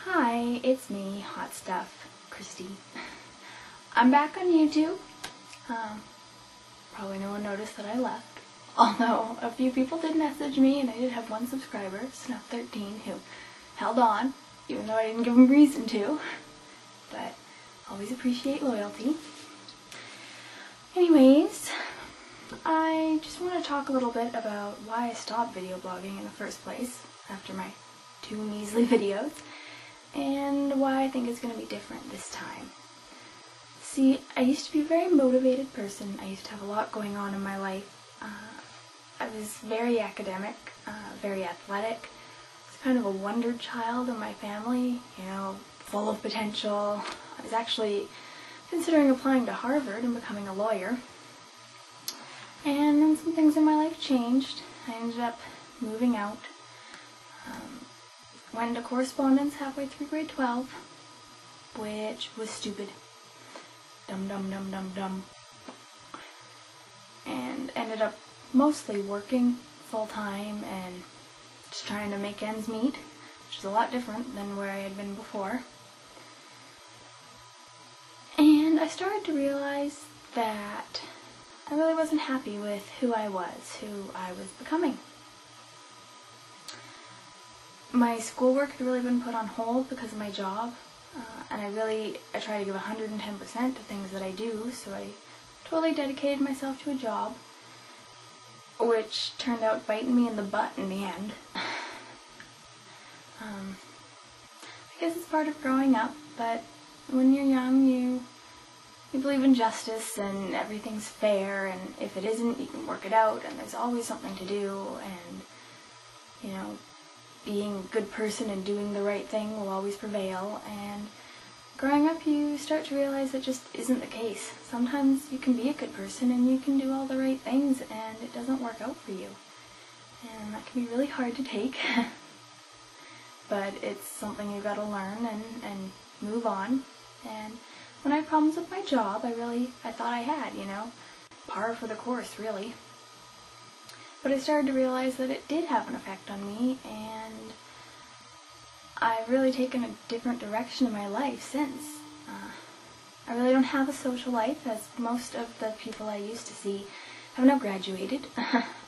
Hi, it's me, Hawtstuff, Christy. I'm back on YouTube. Probably no one noticed that I left. Although a few people did message me, and I did have one subscriber, Snuff13, who held on, even though I didn't give him reason to. But always appreciate loyalty. Anyways, I just want to talk a little bit about why I stopped video blogging in the first place after my 2 measly videos, and why I think it's going to be different this time. See, I used to be a very motivated person. I used to have a lot going on in my life. I was very academic, very athletic. I was kind of a wonder child in my family, you know, full of potential. I was actually considering applying to Harvard and becoming a lawyer. And then some things in my life changed. I ended up moving out. Went into correspondence halfway through grade 12, which was stupid. Dumb. And ended up mostly working full-time and just trying to make ends meet, which is a lot different than where I had been before. And I started to realize that I really wasn't happy with who I was becoming. My schoolwork had really been put on hold because of my job, and I try to give 110% to things that I do, so I totally dedicated myself to a job, which turned out biting me in the butt in the end. I guess it's part of growing up, but when you're young, you believe in justice and everything's fair, and if it isn't, you can work it out, and there's always something to do, and, you know, being a good person and doing the right thing will always prevail. And growing up, you start to realize that just isn't the case. Sometimes you can be a good person and you can do all the right things and it doesn't work out for you. And that can be really hard to take. But it's something you've got to learn and move on. And when I had problems with my job, I thought I had, you know, par for the course, really. But I started to realize that it did have an effect on me, and I've really taken a different direction in my life since. I really don't have a social life, as most of the people I used to see have now graduated,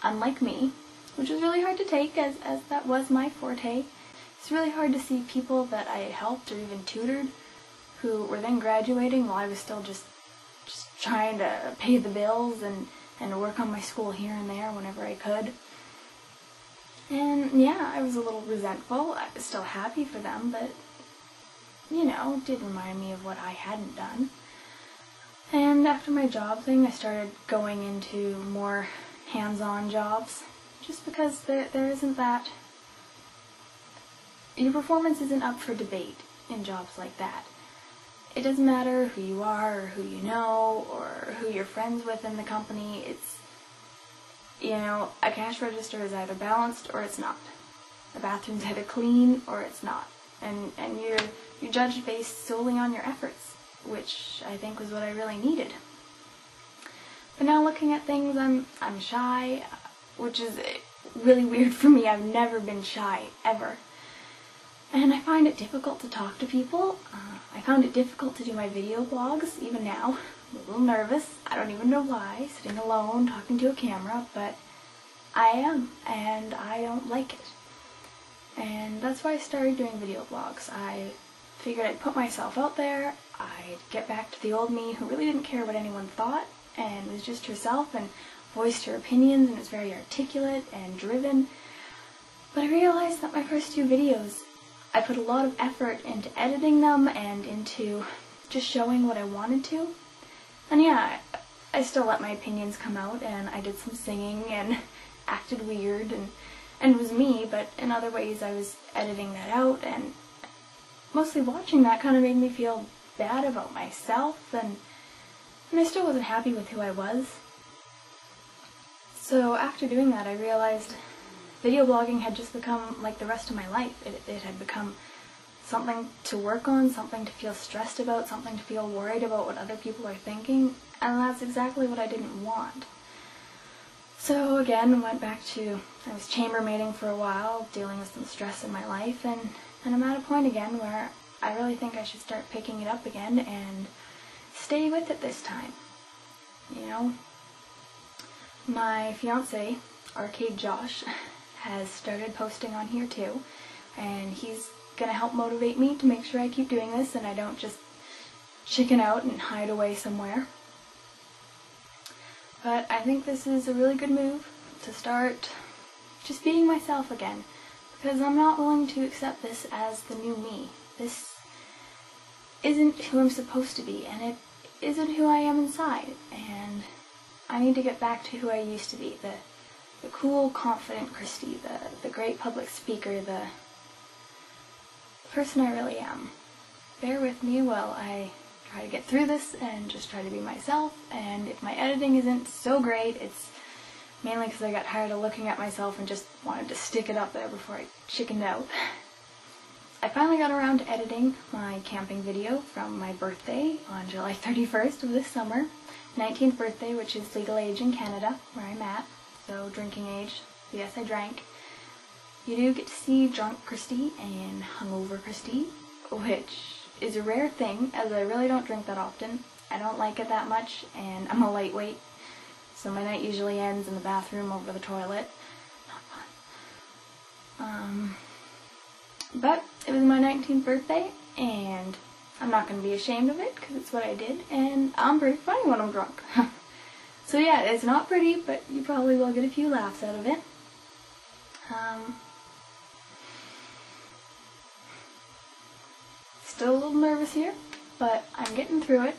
unlike me, which was really hard to take, as that was my forte. It's really hard to see people that I had helped or even tutored who were then graduating while I was still just trying to pay the bills and work on my school here and there whenever I could. And yeah, I was a little resentful. I was still happy for them, but, you know, it did remind me of what I hadn't done. And after my job thing, I started going into more hands-on jobs, just because there isn't that... Your performance isn't up for debate in jobs like that. It doesn't matter who you are, or who you know, or who you're friends with in the company. It's, you know, a cash register is either balanced or it's not. A bathroom's either clean or it's not. And you're judged based solely on your efforts, which I think was what I really needed. But now looking at things, I'm shy, which is really weird for me. I've never been shy, ever. And I find it difficult to talk to people. I found it difficult to do my video blogs, even now. I'm a little nervous. I don't even know why, sitting alone, talking to a camera, but I am, and I don't like it. And that's why I started doing video blogs. I figured I'd put myself out there, I'd get back to the old me who really didn't care what anyone thought, and was just herself, and voiced her opinions, and was very articulate and driven. But I realized that my first 2 videos, I put a lot of effort into editing them and into just showing what I wanted to. And yeah, I still let my opinions come out, and I did some singing and acted weird, and it was me, but in other ways I was editing that out, and mostly watching that kind of made me feel bad about myself, and I still wasn't happy with who I was. So after doing that, I realized video blogging had just become like the rest of my life. It had become something to work on, something to feel stressed about, something to feel worried about what other people are thinking, and that's exactly what I didn't want. So again, I was chambermaiding for a while, dealing with some stress in my life, and And I'm at a point again where I really think I should start picking it up again and stay with it this time. You know, my fiance, Arcade Josh, has started posting on here too, and he's gonna help motivate me to make sure I keep doing this and I don't just chicken out and hide away somewhere. But I think this is a really good move to start just being myself again, because I'm not willing to accept this as the new me. This isn't who I'm supposed to be, and it isn't who I am inside, and I need to get back to who I used to be, the cool, confident Christy, the great public speaker, the person I really am. Bear with me while I try to get through this and just try to be myself, and if my editing isn't so great, it's mainly because I got tired of looking at myself and just wanted to stick it up there before I chickened out. I finally got around to editing my camping video from my birthday on July 31st of this summer, 19th birthday, which is legal age in Canada, where I'm at, so drinking age. Yes, I drank. You do get to see drunk Christy and hungover Christy, which is a rare thing, as I really don't drink that often. I don't like it that much, and I'm a lightweight, so my night usually ends in the bathroom over the toilet. Not fun. But it was my 19th birthday, and I'm not going to be ashamed of it, because it's what I did, and I'm pretty funny when I'm drunk. So yeah, it's not pretty, but you probably will get a few laughs out of it. Still a little nervous here, but I'm getting through it.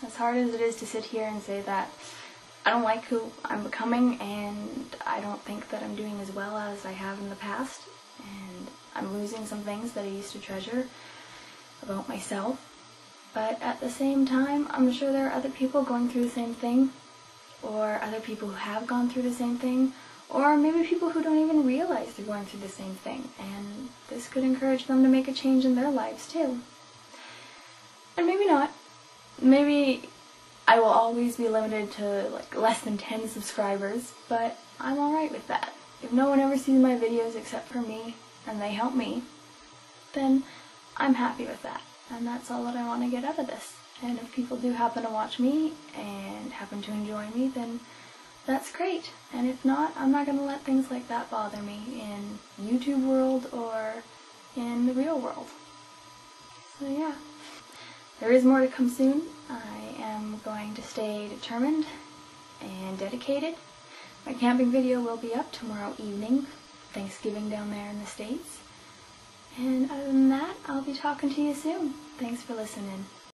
As hard as it is to sit here and say that I don't like who I'm becoming, and I don't think that I'm doing as well as I have in the past, and I'm losing some things that I used to treasure about myself. But at the same time, I'm sure there are other people going through the same thing, or other people who have gone through the same thing, or maybe people who don't even realize they're going through the same thing, and this could encourage them to make a change in their lives too. And maybe not. Maybe I will always be limited to like less than 10 subscribers, but I'm alright with that. If no one ever sees my videos except for me, and they help me, then I'm happy with that. And that's all that I want to get out of this. And if people do happen to watch me and happen to enjoy me, then that's great. And if not, I'm not going to let things like that bother me in YouTube world or in the real world. So yeah, there is more to come soon. I am going to stay determined and dedicated. My camping video will be up tomorrow evening, Thanksgiving down there in the States. And other than that, I'll be talking to you soon. Thanks for listening.